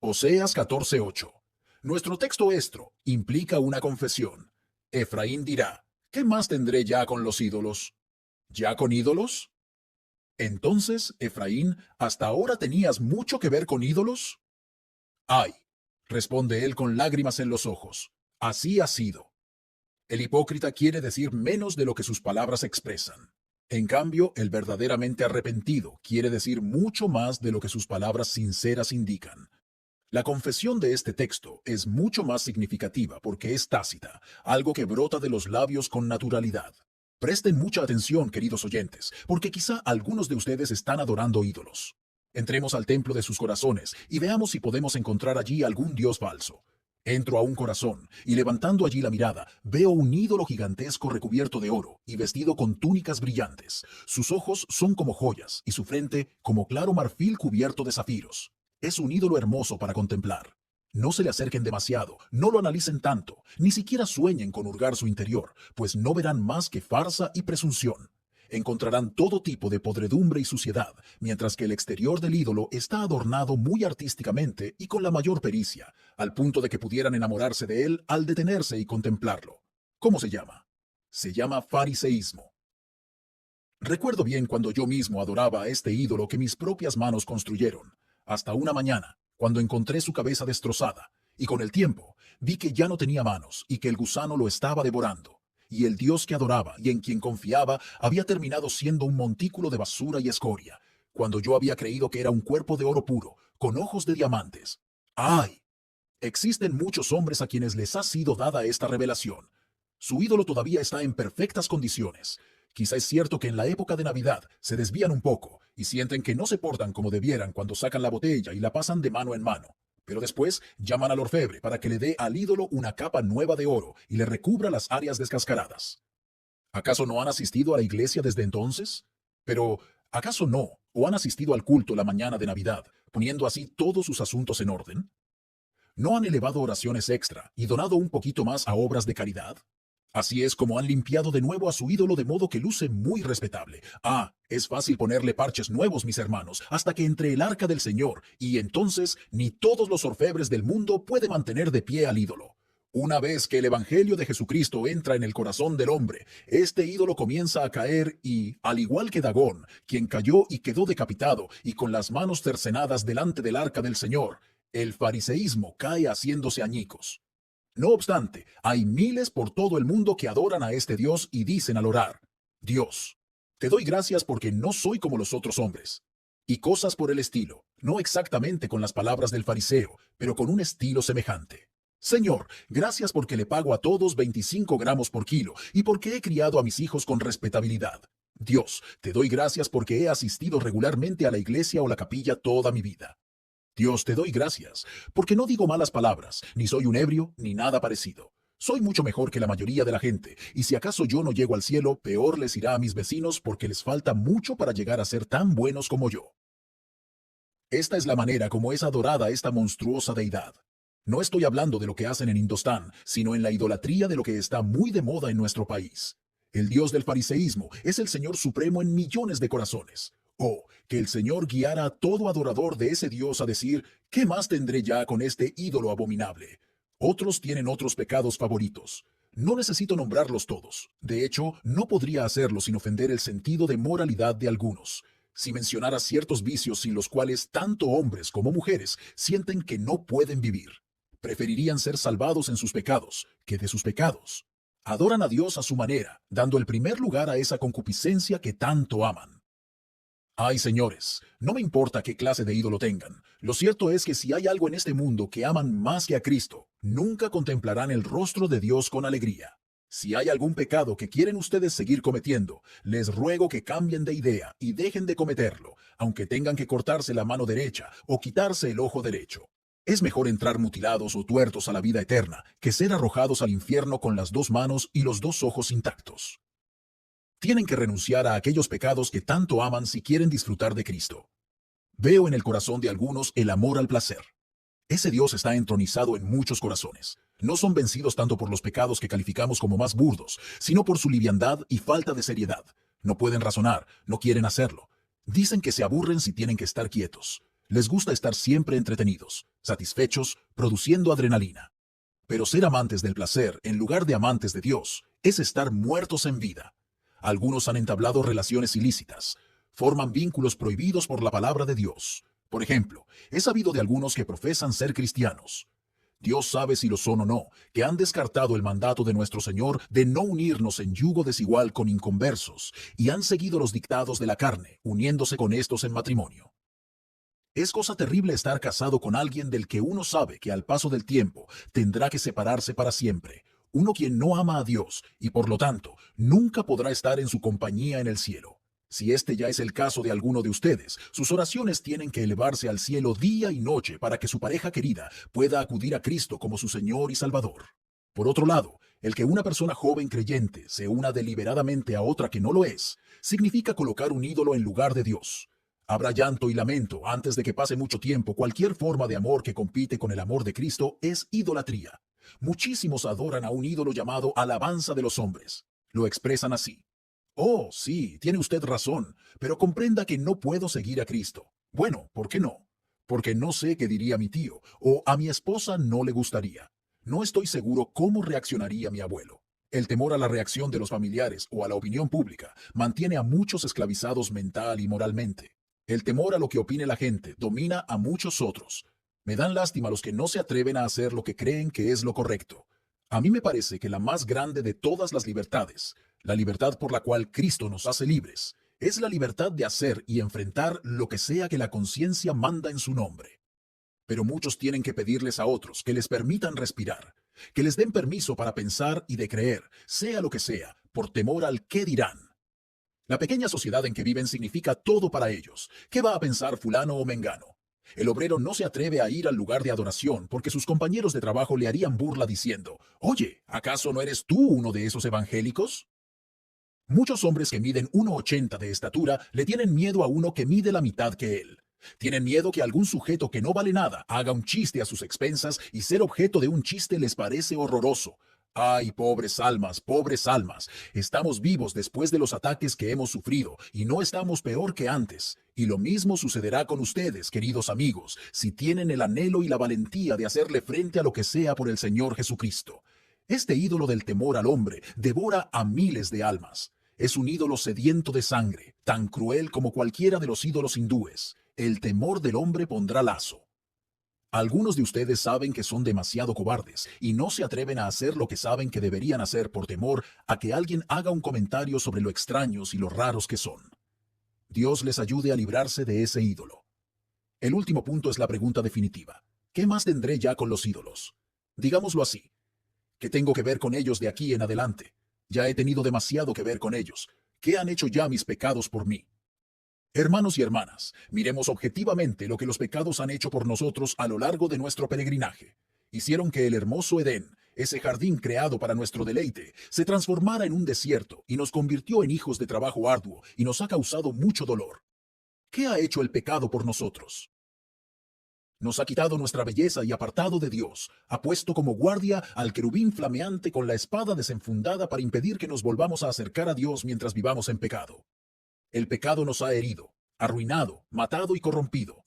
Oseas 14:8. Nuestro texto estro implica una confesión. Efraín dirá, ¿qué más tendré ya con los ídolos? ¿Ya con ídolos? Entonces, Efraín, ¿hasta ahora tenías mucho que ver con ídolos? Ay, responde él con lágrimas en los ojos. Así ha sido. El hipócrita quiere decir menos de lo que sus palabras expresan. En cambio, el verdaderamente arrepentido quiere decir mucho más de lo que sus palabras sinceras indican. La confesión de este texto es mucho más significativa porque es tácita, algo que brota de los labios con naturalidad. Presten mucha atención, queridos oyentes, porque quizá algunos de ustedes están adorando ídolos. Entremos al templo de sus corazones y veamos si podemos encontrar allí algún dios falso. Entro a un corazón y levantando allí la mirada, veo un ídolo gigantesco recubierto de oro y vestido con túnicas brillantes. Sus ojos son como joyas y su frente como claro marfil cubierto de zafiros. Es un ídolo hermoso para contemplar. No se le acerquen demasiado, no lo analicen tanto, ni siquiera sueñen con hurgar su interior, pues no verán más que farsa y presunción. Encontrarán todo tipo de podredumbre y suciedad, mientras que el exterior del ídolo está adornado muy artísticamente y con la mayor pericia, al punto de que pudieran enamorarse de él al detenerse y contemplarlo. ¿Cómo se llama? Se llama fariseísmo. Recuerdo bien cuando yo mismo adoraba a este ídolo que mis propias manos construyeron, hasta una mañana, cuando encontré su cabeza destrozada, y con el tiempo vi que ya no tenía manos y que el gusano lo estaba devorando, y el Dios que adoraba y en quien confiaba había terminado siendo un montículo de basura y escoria, cuando yo había creído que era un cuerpo de oro puro, con ojos de diamantes. ¡Ay! Existen muchos hombres a quienes les ha sido dada esta revelación. Su ídolo todavía está en perfectas condiciones. Quizá es cierto que en la época de Navidad se desvían un poco y sienten que no se portan como debieran cuando sacan la botella y la pasan de mano en mano. Pero después llaman al orfebre para que le dé al ídolo una capa nueva de oro y le recubra las áreas descascaradas. ¿Acaso no han asistido a la iglesia desde entonces? Pero, ¿acaso no? ¿O han asistido al culto la mañana de Navidad, poniendo así todos sus asuntos en orden? ¿No han elevado oraciones extra y donado un poquito más a obras de caridad? Así es como han limpiado de nuevo a su ídolo de modo que luce muy respetable. Ah, es fácil ponerle parches nuevos, mis hermanos, hasta que entre el arca del Señor, y entonces ni todos los orfebres del mundo pueden mantener de pie al ídolo. Una vez que el Evangelio de Jesucristo entra en el corazón del hombre, este ídolo comienza a caer y, al igual que Dagón, quien cayó y quedó decapitado y con las manos cercenadas delante del arca del Señor, el fariseísmo cae haciéndose añicos. No obstante, hay miles por todo el mundo que adoran a este Dios y dicen al orar, Dios, te doy gracias porque no soy como los otros hombres. Y cosas por el estilo, no exactamente con las palabras del fariseo, pero con un estilo semejante. Señor, gracias porque le pago a todos 25 gramos por kilo y porque he criado a mis hijos con respetabilidad. Dios, te doy gracias porque he asistido regularmente a la iglesia o la capilla toda mi vida. Dios, te doy gracias, porque no digo malas palabras, ni soy un ebrio, ni nada parecido. Soy mucho mejor que la mayoría de la gente, y si acaso yo no llego al cielo, peor les irá a mis vecinos porque les falta mucho para llegar a ser tan buenos como yo. Esta es la manera como es adorada esta monstruosa deidad. No estoy hablando de lo que hacen en Indostán, sino en la idolatría de lo que está muy de moda en nuestro país. El Dios del fariseísmo es el Señor supremo en millones de corazones. Oh, que el Señor guiara a todo adorador de ese Dios a decir, ¿qué más tendré ya con este ídolo abominable? Otros tienen otros pecados favoritos. No necesito nombrarlos todos. De hecho, no podría hacerlo sin ofender el sentido de moralidad de algunos. Si mencionara ciertos vicios sin los cuales tanto hombres como mujeres sienten que no pueden vivir. Preferirían ser salvados en sus pecados que de sus pecados. Adoran a Dios a su manera, dando el primer lugar a esa concupiscencia que tanto aman. Ay, señores, no me importa qué clase de ídolo tengan. Lo cierto es que si hay algo en este mundo que aman más que a Cristo, nunca contemplarán el rostro de Dios con alegría. Si hay algún pecado que quieren ustedes seguir cometiendo, les ruego que cambien de idea y dejen de cometerlo, aunque tengan que cortarse la mano derecha o quitarse el ojo derecho. Es mejor entrar mutilados o tuertos a la vida eterna que ser arrojados al infierno con las dos manos y los dos ojos intactos. Tienen que renunciar a aquellos pecados que tanto aman si quieren disfrutar de Cristo. Veo en el corazón de algunos el amor al placer. Ese Dios está entronizado en muchos corazones. No son vencidos tanto por los pecados que calificamos como más burdos, sino por su liviandad y falta de seriedad. No pueden razonar, no quieren hacerlo. Dicen que se aburren si tienen que estar quietos. Les gusta estar siempre entretenidos, satisfechos, produciendo adrenalina. Pero ser amantes del placer en lugar de amantes de Dios es estar muertos en vida. Algunos han entablado relaciones ilícitas, forman vínculos prohibidos por la palabra de Dios. Por ejemplo, he sabido de algunos que profesan ser cristianos. Dios sabe si lo son o no, que han descartado el mandato de nuestro Señor de no unirnos en yugo desigual con inconversos y han seguido los dictados de la carne, uniéndose con estos en matrimonio. Es cosa terrible estar casado con alguien del que uno sabe que al paso del tiempo tendrá que separarse para siempre, uno quien no ama a Dios y por lo tanto nunca podrá estar en su compañía en el cielo. Si este ya es el caso de alguno de ustedes, sus oraciones tienen que elevarse al cielo día y noche para que su pareja querida pueda acudir a Cristo como su Señor y Salvador. Por otro lado, el que una persona joven creyente se una deliberadamente a otra que no lo es, significa colocar un ídolo en lugar de Dios. Habrá llanto y lamento antes de que pase mucho tiempo. Cualquier forma de amor que compite con el amor de Cristo es idolatría. Muchísimos adoran a un ídolo llamado alabanza de los hombres. Lo expresan así: oh, sí, tiene usted razón, pero comprenda que no puedo seguir a Cristo. Bueno, ¿por qué no? Porque no sé qué diría mi tío, o a mi esposa no le gustaría. No estoy seguro cómo reaccionaría mi abuelo. El temor a la reacción de los familiares o a la opinión pública mantiene a muchos esclavizados mental y moralmente. El temor a lo que opine la gente domina a muchos otros. Me dan lástima los que no se atreven a hacer lo que creen que es lo correcto. A mí me parece que la más grande de todas las libertades, la libertad por la cual Cristo nos hace libres, es la libertad de hacer y enfrentar lo que sea que la conciencia manda en su nombre. Pero muchos tienen que pedirles a otros que les permitan respirar, que les den permiso para pensar y de creer, sea lo que sea, por temor al qué dirán. La pequeña sociedad en que viven significa todo para ellos. ¿Qué va a pensar fulano o mengano? El obrero no se atreve a ir al lugar de adoración porque sus compañeros de trabajo le harían burla diciendo: oye, ¿acaso no eres tú uno de esos evangélicos? Muchos hombres que miden 1,80 de estatura le tienen miedo a uno que mide la mitad que él. Tienen miedo que algún sujeto que no vale nada haga un chiste a sus expensas y ser objeto de un chiste les parece horroroso. Ay, pobres almas, estamos vivos después de los ataques que hemos sufrido y no estamos peor que antes. Y lo mismo sucederá con ustedes, queridos amigos, si tienen el anhelo y la valentía de hacerle frente a lo que sea por el Señor Jesucristo. Este ídolo del temor al hombre devora a miles de almas. Es un ídolo sediento de sangre, tan cruel como cualquiera de los ídolos hindúes. El temor del hombre pondrá lazo. Algunos de ustedes saben que son demasiado cobardes y no se atreven a hacer lo que saben que deberían hacer por temor a que alguien haga un comentario sobre lo extraños y lo raros que son. Dios les ayude a librarse de ese ídolo. El último punto es la pregunta definitiva. ¿Qué más tendré ya con los ídolos? Digámoslo así. ¿Qué tengo que ver con ellos de aquí en adelante? Ya he tenido demasiado que ver con ellos. ¿Qué han hecho ya mis pecados por mí? Hermanos y hermanas, miremos objetivamente lo que los pecados han hecho por nosotros a lo largo de nuestro peregrinaje. Hicieron que el hermoso Edén, ese jardín creado para nuestro deleite, se transformara en un desierto y nos convirtió en hijos de trabajo arduo y nos ha causado mucho dolor. ¿Qué ha hecho el pecado por nosotros? Nos ha quitado nuestra belleza y apartado de Dios. Ha puesto como guardia al querubín flameante con la espada desenfundada para impedir que nos volvamos a acercar a Dios mientras vivamos en pecado. El pecado nos ha herido, arruinado, matado y corrompido.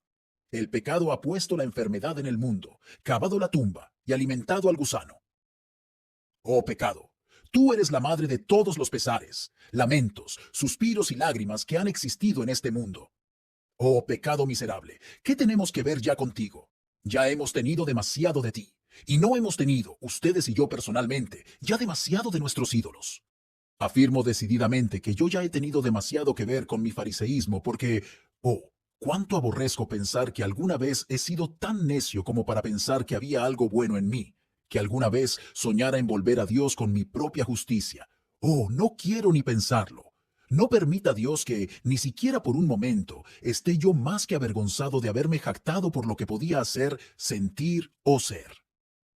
El pecado ha puesto la enfermedad en el mundo, cavado la tumba y alimentado al gusano. Oh pecado, tú eres la madre de todos los pesares, lamentos, suspiros y lágrimas que han existido en este mundo. Oh pecado miserable, ¿qué tenemos que ver ya contigo? Ya hemos tenido demasiado de ti, y no hemos tenido, ustedes y yo personalmente, ya demasiado de nuestros ídolos. Afirmo decididamente que yo ya he tenido demasiado que ver con mi fariseísmo porque, oh, cuánto aborrezco pensar que alguna vez he sido tan necio como para pensar que había algo bueno en mí, que alguna vez soñara en volver a Dios con mi propia justicia. Oh, no quiero ni pensarlo. No permita Dios que, ni siquiera por un momento, esté yo más que avergonzado de haberme jactado por lo que podía hacer, sentir o ser.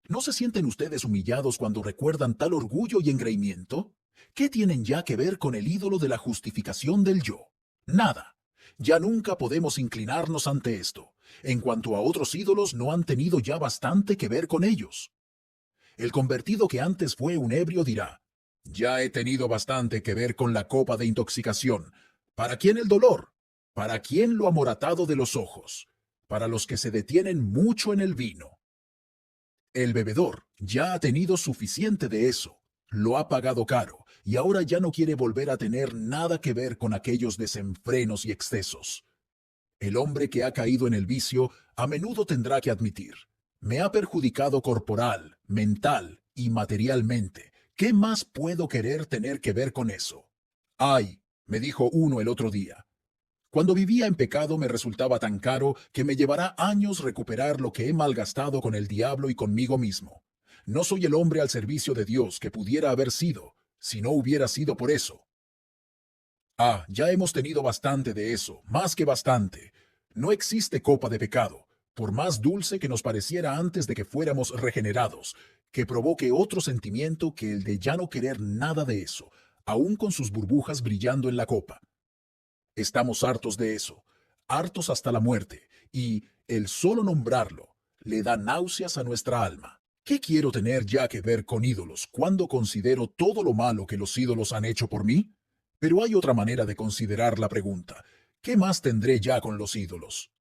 ¿No se sienten ustedes humillados cuando recuerdan tal orgullo y engreimiento? ¿Qué tienen ya que ver con el ídolo de la justificación del yo? Nada. Ya nunca podemos inclinarnos ante esto. En cuanto a otros ídolos, no han tenido ya bastante que ver con ellos. El convertido que antes fue un ebrio dirá: ya he tenido bastante que ver con la copa de intoxicación. ¿Para quién el dolor? ¿Para quién lo amoratado de los ojos? para los que se detienen mucho en el vino. El bebedor ya ha tenido suficiente de eso, lo ha pagado caro, y ahora ya no quiere volver a tener nada que ver con aquellos desenfrenos y excesos. El hombre que ha caído en el vicio a menudo tendrá que admitir: me ha perjudicado corporal, mental y materialmente. ¿Qué más puedo querer tener que ver con eso? Ay, me dijo uno el otro día, cuando vivía en pecado me resultaba tan caro que me llevará años recuperar lo que he malgastado con el diablo y conmigo mismo. No soy el hombre al servicio de Dios que pudiera haber sido, si no hubiera sido por eso. Ah, ya hemos tenido bastante de eso, más que bastante. No existe copa de pecado, por más dulce que nos pareciera antes de que fuéramos regenerados, que provoque otro sentimiento que el de ya no querer nada de eso, aun con sus burbujas brillando en la copa. Estamos hartos de eso, hartos hasta la muerte, y el solo nombrarlo le da náuseas a nuestra alma. ¿Qué quiero tener ya que ver con ídolos cuando considero todo lo malo que los ídolos han hecho por mí? Pero hay otra manera de considerar la pregunta. ¿Qué más tendré ya con los ídolos?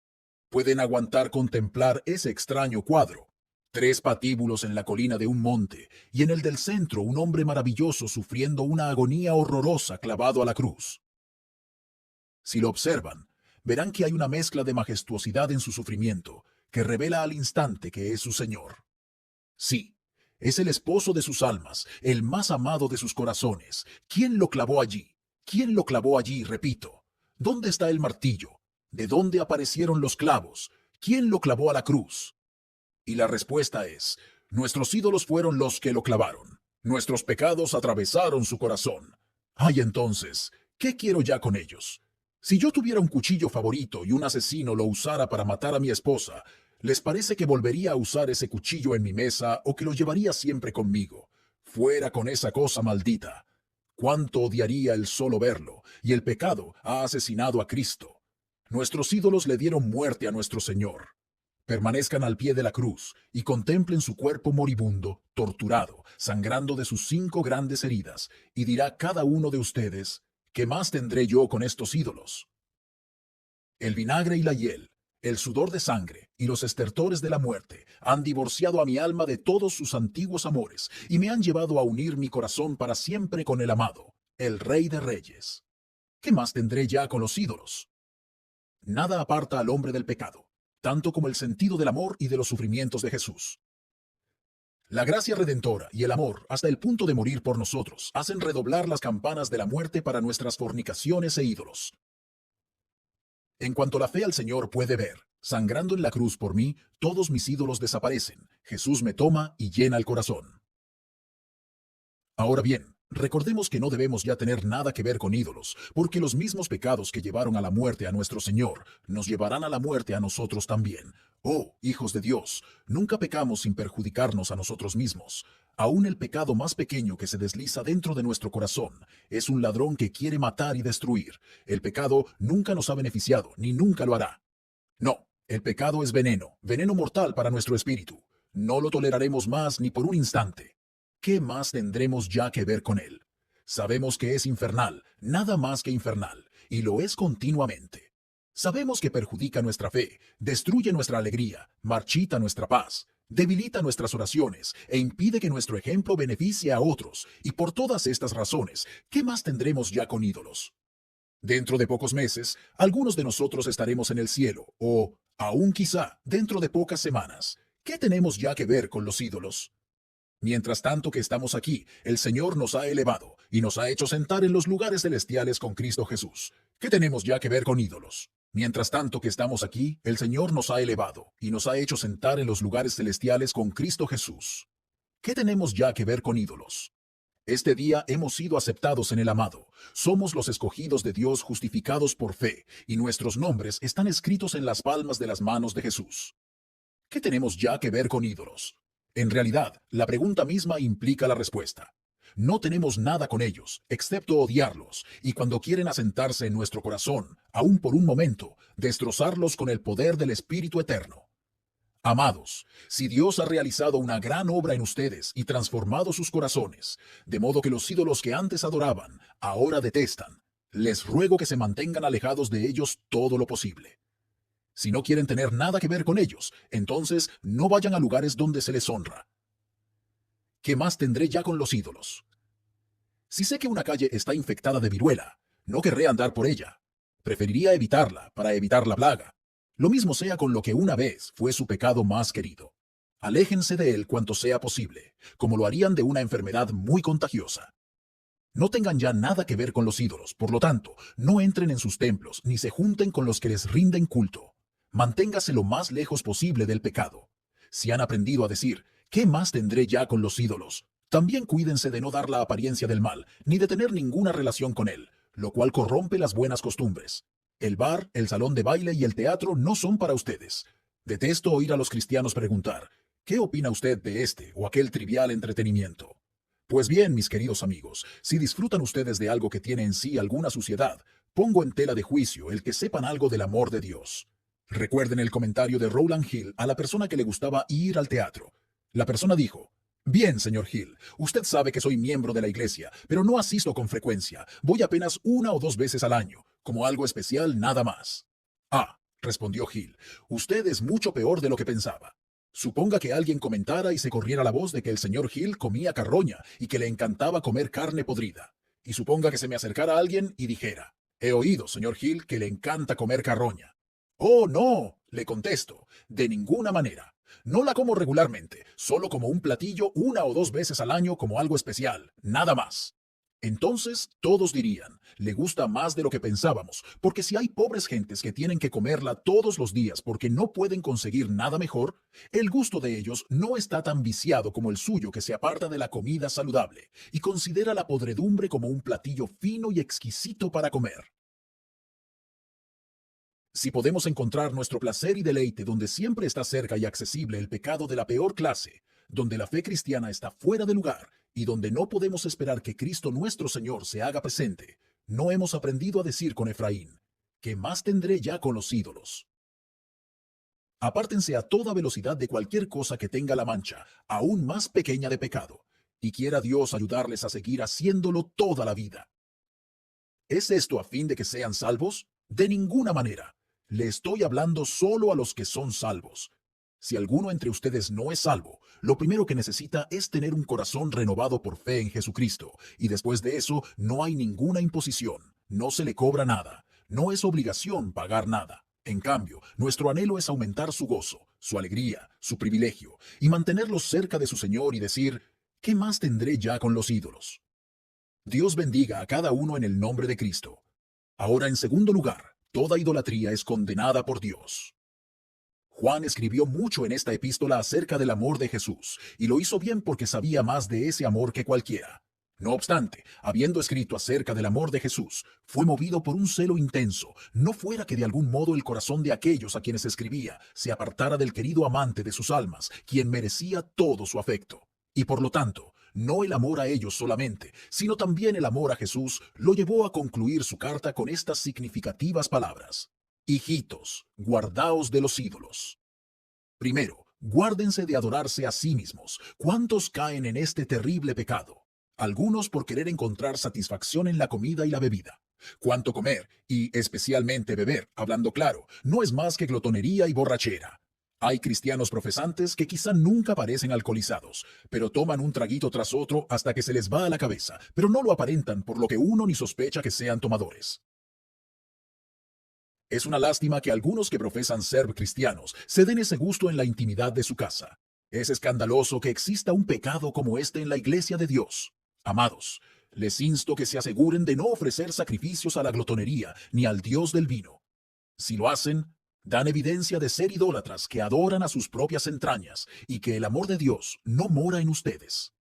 ¿Pueden aguantar contemplar ese extraño cuadro? Tres patíbulos en la colina de un monte, y en el del centro un hombre maravilloso sufriendo una agonía horrorosa clavado a la cruz. Si lo observan, verán que hay una mezcla de majestuosidad en su sufrimiento que revela al instante que es su Señor. Sí, es el esposo de sus almas, el más amado de sus corazones. ¿Quién lo clavó allí? ¿Quién lo clavó allí, repito? ¿Dónde está el martillo? ¿De dónde aparecieron los clavos? ¿Quién lo clavó a la cruz? Y la respuesta es: nuestros ídolos fueron los que lo clavaron. Nuestros pecados atravesaron su corazón. Ay, entonces, ¿qué quiero ya con ellos? Si yo tuviera un cuchillo favorito y un asesino lo usara para matar a mi esposa, ¿les parece que volvería a usar ese cuchillo en mi mesa o que lo llevaría siempre conmigo? Fuera con esa cosa maldita. Cuánto odiaría el solo verlo, y el pecado ha asesinado a Cristo. Nuestros ídolos le dieron muerte a nuestro Señor. Permanezcan al pie de la cruz y contemplen su cuerpo moribundo, torturado, sangrando de sus 5 grandes heridas, y dirá cada uno de ustedes: ¿qué más tendré yo con estos ídolos? El vinagre y la hiel, el sudor de sangre y los estertores de la muerte han divorciado a mi alma de todos sus antiguos amores y me han llevado a unir mi corazón para siempre con el amado, el Rey de Reyes. ¿Qué más tendré ya con los ídolos? Nada aparta al hombre del pecado, tanto como el sentido del amor y de los sufrimientos de Jesús. La gracia redentora y el amor, hasta el punto de morir por nosotros, hacen redoblar las campanas de la muerte para nuestras fornicaciones e ídolos. En cuanto la fe al Señor puede ver, sangrando en la cruz por mí, todos mis ídolos desaparecen. Jesús me toma y llena el corazón. Ahora bien, recordemos que no debemos ya tener nada que ver con ídolos, porque los mismos pecados que llevaron a la muerte a nuestro Señor nos llevarán a la muerte a nosotros también. Oh, hijos de Dios, nunca pecamos sin perjudicarnos a nosotros mismos. Aún el pecado más pequeño que se desliza dentro de nuestro corazón es un ladrón que quiere matar y destruir. El pecado nunca nos ha beneficiado, ni nunca lo hará. No, el pecado es veneno, veneno mortal para nuestro espíritu. No lo toleraremos más ni por un instante. ¿Qué más tendremos ya que ver con él? Sabemos que es infernal, nada más que infernal, y lo es continuamente. Sabemos que perjudica nuestra fe, destruye nuestra alegría, marchita nuestra paz, debilita nuestras oraciones e impide que nuestro ejemplo beneficie a otros, y por todas estas razones, ¿qué más tendremos ya con ídolos? Dentro de pocos meses, algunos de nosotros estaremos en el cielo, o, aún quizá, dentro de pocas semanas. ¿Qué tenemos ya que ver con los ídolos? Mientras tanto que estamos aquí, el Señor nos ha elevado y nos ha hecho sentar en los lugares celestiales con Cristo Jesús. ¿Qué tenemos ya que ver con ídolos? Mientras tanto que estamos aquí, el Señor nos ha elevado y nos ha hecho sentar en los lugares celestiales con Cristo Jesús. ¿Qué tenemos ya que ver con ídolos? Este día hemos sido aceptados en el amado. Somos los escogidos de Dios justificados por fe, y nuestros nombres están escritos en las palmas de las manos de Jesús. ¿Qué tenemos ya que ver con ídolos? En realidad, la pregunta misma implica la respuesta. No tenemos nada con ellos, excepto odiarlos, y cuando quieren asentarse en nuestro corazón, aún por un momento, destrozarlos con el poder del Espíritu Eterno. Amados, si Dios ha realizado una gran obra en ustedes y transformado sus corazones, de modo que los ídolos que antes adoraban, ahora detestan, les ruego que se mantengan alejados de ellos todo lo posible. Si no quieren tener nada que ver con ellos, entonces no vayan a lugares donde se les honra. ¿Qué más tendré ya con los ídolos? Si sé que una calle está infectada de viruela, no querré andar por ella. Preferiría evitarla para evitar la plaga. Lo mismo sea con lo que una vez fue su pecado más querido. Aléjense de él cuanto sea posible, como lo harían de una enfermedad muy contagiosa. No tengan ya nada que ver con los ídolos, por lo tanto, no entren en sus templos ni se junten con los que les rinden culto. Manténgase lo más lejos posible del pecado. Si han aprendido a decir, ¿qué más tendré ya con los ídolos? También cuídense de no dar la apariencia del mal, ni de tener ninguna relación con él, lo cual corrompe las buenas costumbres. El bar, el salón de baile y el teatro no son para ustedes. Detesto oír a los cristianos preguntar, ¿qué opina usted de este o aquel trivial entretenimiento? Pues bien, mis queridos amigos, si disfrutan ustedes de algo que tiene en sí alguna suciedad, pongo en tela de juicio el que sepan algo del amor de Dios. Recuerden el comentario de Rowland Hill a la persona que le gustaba ir al teatro. La persona dijo, bien, señor Hill, usted sabe que soy miembro de la iglesia, pero no asisto con frecuencia, voy apenas 1 o 2 veces al año, como algo especial nada más. Ah, respondió Hill, usted es mucho peor de lo que pensaba. Suponga que alguien comentara y se corriera la voz de que el señor Hill comía carroña y que le encantaba comer carne podrida. Y suponga que se me acercara alguien y dijera, he oído, señor Hill, que le encanta comer carroña. Oh, no, le contesto, de ninguna manera. No la como regularmente, solo como un platillo 1 o 2 veces al año como algo especial, nada más. Entonces todos dirían, le gusta más de lo que pensábamos, porque si hay pobres gentes que tienen que comerla todos los días porque no pueden conseguir nada mejor, el gusto de ellos no está tan viciado como el suyo que se aparta de la comida saludable y considera la podredumbre como un platillo fino y exquisito para comer. Si podemos encontrar nuestro placer y deleite donde siempre está cerca y accesible el pecado de la peor clase, donde la fe cristiana está fuera de lugar y donde no podemos esperar que Cristo nuestro Señor se haga presente, no hemos aprendido a decir con Efraín, ¿qué más tendré ya con los ídolos? Apártense a toda velocidad de cualquier cosa que tenga la mancha, aún más pequeña de pecado, y quiera Dios ayudarles a seguir haciéndolo toda la vida. ¿Es esto a fin de que sean salvos? De ninguna manera. Le estoy hablando solo a los que son salvos. Si alguno entre ustedes no es salvo, lo primero que necesita es tener un corazón renovado por fe en Jesucristo, y después de eso no hay ninguna imposición, no se le cobra nada, no es obligación pagar nada. En cambio, nuestro anhelo es aumentar su gozo, su alegría, su privilegio, y mantenerlos cerca de su Señor y decir, ¿qué más tendré ya con los ídolos? Dios bendiga a cada uno en el nombre de Cristo. Ahora, en segundo lugar, toda idolatría es condenada por Dios. Juan escribió mucho en esta epístola acerca del amor de Jesús, y lo hizo bien porque sabía más de ese amor que cualquiera. No obstante, habiendo escrito acerca del amor de Jesús, fue movido por un celo intenso, no fuera que de algún modo el corazón de aquellos a quienes escribía se apartara del querido amante de sus almas, quien merecía todo su afecto. Y por lo tanto, no el amor a ellos solamente, sino también el amor a Jesús, lo llevó a concluir su carta con estas significativas palabras. Hijitos, guardaos de los ídolos. Primero, guárdense de adorarse a sí mismos. ¿Cuántos caen en este terrible pecado? Algunos por querer encontrar satisfacción en la comida y la bebida. Cuánto comer, y especialmente beber, hablando claro, no es más que glotonería y borrachera. Hay cristianos profesantes que quizá nunca parecen alcoholizados, pero toman un traguito tras otro hasta que se les va a la cabeza, pero no lo aparentan por lo que uno ni sospecha que sean tomadores. Es una lástima que algunos que profesan ser cristianos se den ese gusto en la intimidad de su casa. Es escandaloso que exista un pecado como este en la iglesia de Dios. Amados, les insto que se aseguren de no ofrecer sacrificios a la glotonería ni al Dios del vino. Si lo hacen, dan evidencia de ser idólatras que adoran a sus propias entrañas y que el amor de Dios no mora en ustedes.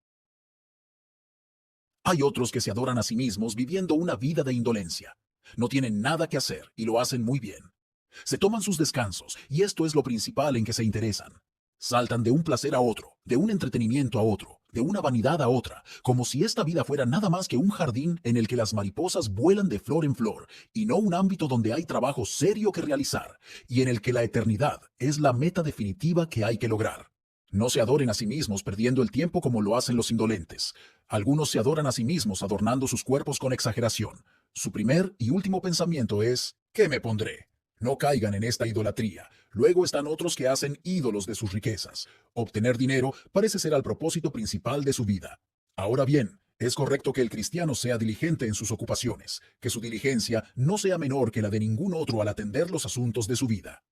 Hay otros que se adoran a sí mismos viviendo una vida de indolencia. No tienen nada que hacer y lo hacen muy bien. Se toman sus descansos y esto es lo principal en que se interesan. Saltan de un placer a otro, de un entretenimiento a otro, de una vanidad a otra, como si esta vida fuera nada más que un jardín en el que las mariposas vuelan de flor en flor, y no un ámbito donde hay trabajo serio que realizar, y en el que la eternidad es la meta definitiva que hay que lograr. No se adoren a sí mismos perdiendo el tiempo como lo hacen los indolentes. Algunos se adoran a sí mismos adornando sus cuerpos con exageración. Su primer y último pensamiento es, ¿qué me pondré? No caigan en esta idolatría. Luego están otros que hacen ídolos de sus riquezas. Obtener dinero parece ser el propósito principal de su vida. Ahora bien, es correcto que el cristiano sea diligente en sus ocupaciones, que su diligencia no sea menor que la de ningún otro al atender los asuntos de su vida.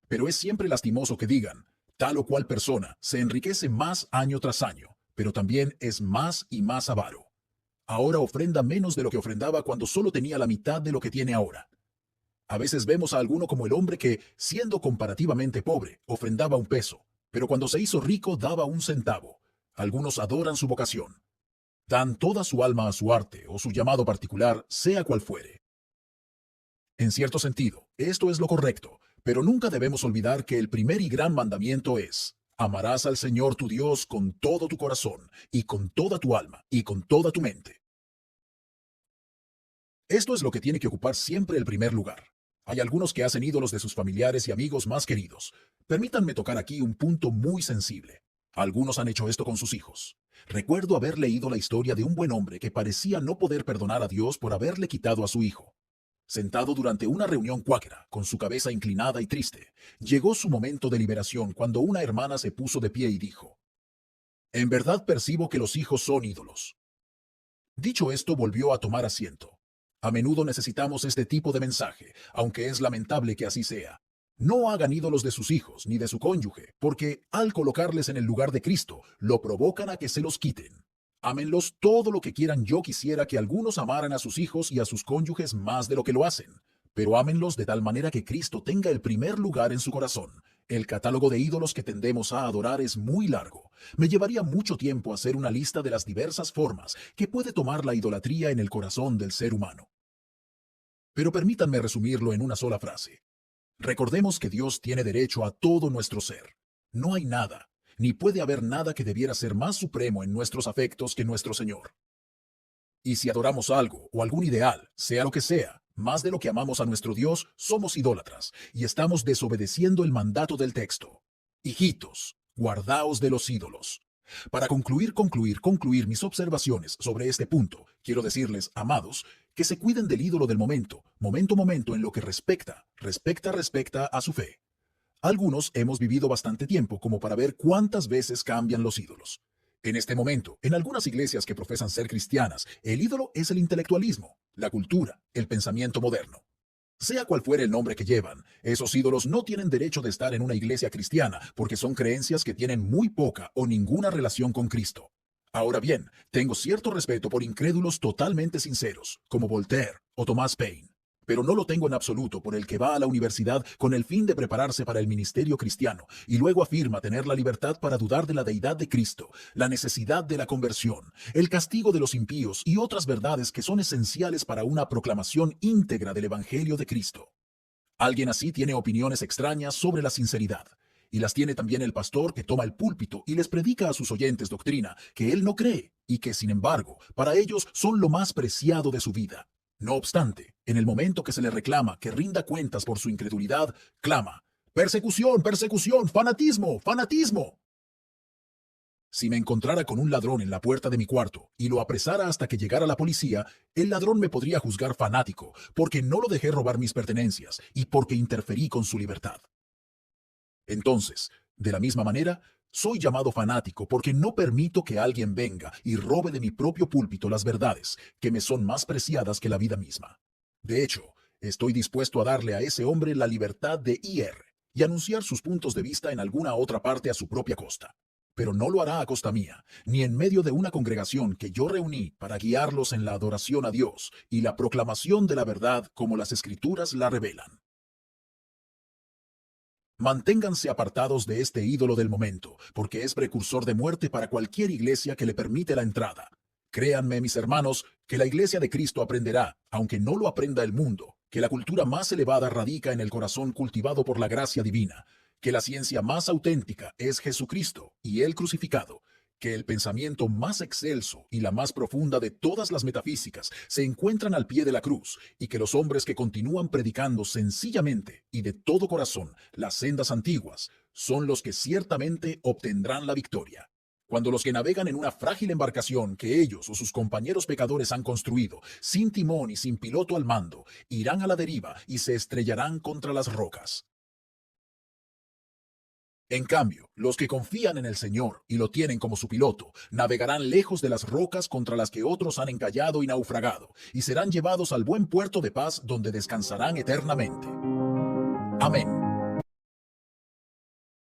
Pero es siempre lastimoso que digan, tal o cual persona se enriquece más año tras año, pero también es más y más avaro. Ahora ofrenda menos de lo que ofrendaba cuando solo tenía la mitad de lo que tiene ahora. A veces vemos a alguno como el hombre que, siendo comparativamente pobre, ofrendaba 1 peso, pero cuando se hizo rico daba 1 centavo. Algunos adoran su vocación. Dan toda su alma a su arte o su llamado particular, sea cual fuere. En cierto sentido, esto es lo correcto, pero nunca debemos olvidar que el primer y gran mandamiento es: amarás al Señor tu Dios con todo tu corazón, y con toda tu alma, y con toda tu mente. Esto es lo que tiene que ocupar siempre el primer lugar. Hay algunos que hacen ídolos de sus familiares y amigos más queridos. Permítanme tocar aquí un punto muy sensible. Algunos han hecho esto con sus hijos. Recuerdo haber leído la historia de un buen hombre que parecía no poder perdonar a Dios por haberle quitado a su hijo. Sentado durante una reunión cuáquera, con su cabeza inclinada y triste, llegó su momento de liberación cuando una hermana se puso de pie y dijo: En verdad percibo que los hijos son ídolos. Dicho esto, volvió a tomar asiento. A menudo necesitamos este tipo de mensaje, aunque es lamentable que así sea. No hagan ídolos de sus hijos ni de su cónyuge, porque al colocarles en el lugar de Cristo, lo provocan a que se los quiten. Ámenlos todo lo que quieran. Yo quisiera que algunos amaran a sus hijos y a sus cónyuges más de lo que lo hacen, pero ámenlos de tal manera que Cristo tenga el primer lugar en su corazón. El catálogo de ídolos que tendemos a adorar es muy largo. Me llevaría mucho tiempo hacer una lista de las diversas formas que puede tomar la idolatría en el corazón del ser humano. Pero permítanme resumirlo en una sola frase. Recordemos que Dios tiene derecho a todo nuestro ser. No hay nada, ni puede haber nada que debiera ser más supremo en nuestros afectos que nuestro Señor. Y si adoramos algo o algún ideal, sea lo que sea, más de lo que amamos a nuestro Dios, somos idólatras y estamos desobedeciendo el mandato del texto. Hijitos, guardaos de los ídolos. Para concluir mis observaciones sobre este punto, quiero decirles, amados, que se cuiden del ídolo del momento en lo que respecta a su fe. Algunos hemos vivido bastante tiempo como para ver cuántas veces cambian los ídolos. En este momento, en algunas iglesias que profesan ser cristianas, el ídolo es el intelectualismo, la cultura, el pensamiento moderno. Sea cual fuere el nombre que llevan, esos ídolos no tienen derecho de estar en una iglesia cristiana porque son creencias que tienen muy poca o ninguna relación con Cristo. Ahora bien, tengo cierto respeto por incrédulos totalmente sinceros, como Voltaire o Thomas Paine, pero no lo tengo en absoluto por el que va a la universidad con el fin de prepararse para el ministerio cristiano y luego afirma tener la libertad para dudar de la deidad de Cristo, la necesidad de la conversión, el castigo de los impíos y otras verdades que son esenciales para una proclamación íntegra del Evangelio de Cristo. Alguien así tiene opiniones extrañas sobre la sinceridad, y las tiene también el pastor que toma el púlpito y les predica a sus oyentes doctrina que él no cree y que, sin embargo, para ellos son lo más preciado de su vida. No obstante, en el momento que se le reclama que rinda cuentas por su incredulidad, clama: persecución, persecución, fanatismo, fanatismo. Si me encontrara con un ladrón en la puerta de mi cuarto y lo apresara hasta que llegara la policía, el ladrón me podría juzgar fanático porque no lo dejé robar mis pertenencias y porque interferí con su libertad. Entonces, de la misma manera, soy llamado fanático porque no permito que alguien venga y robe de mi propio púlpito las verdades que me son más preciadas que la vida misma. De hecho, estoy dispuesto a darle a ese hombre la libertad de ir y anunciar sus puntos de vista en alguna otra parte a su propia costa. Pero no lo hará a costa mía, ni en medio de una congregación que yo reuní para guiarlos en la adoración a Dios y la proclamación de la verdad como las Escrituras la revelan. Manténganse apartados de este ídolo del momento, porque es precursor de muerte para cualquier iglesia que le permite la entrada. Créanme, mis hermanos, que la iglesia de Cristo aprenderá, aunque no lo aprenda el mundo, que la cultura más elevada radica en el corazón cultivado por la gracia divina, que la ciencia más auténtica es Jesucristo y Él crucificado, que el pensamiento más excelso y la más profunda de todas las metafísicas se encuentran al pie de la cruz y que los hombres que continúan predicando sencillamente y de todo corazón las sendas antiguas son los que ciertamente obtendrán la victoria. cuando los que navegan en una frágil embarcación que ellos o sus compañeros pecadores han construido, sin timón y sin piloto al mando, irán a la deriva y se estrellarán contra las rocas. En cambio, los que confían en el Señor y lo tienen como su piloto, navegarán lejos de las rocas contra las que otros han encallado y naufragado, y serán llevados al buen puerto de paz donde descansarán eternamente. Amén.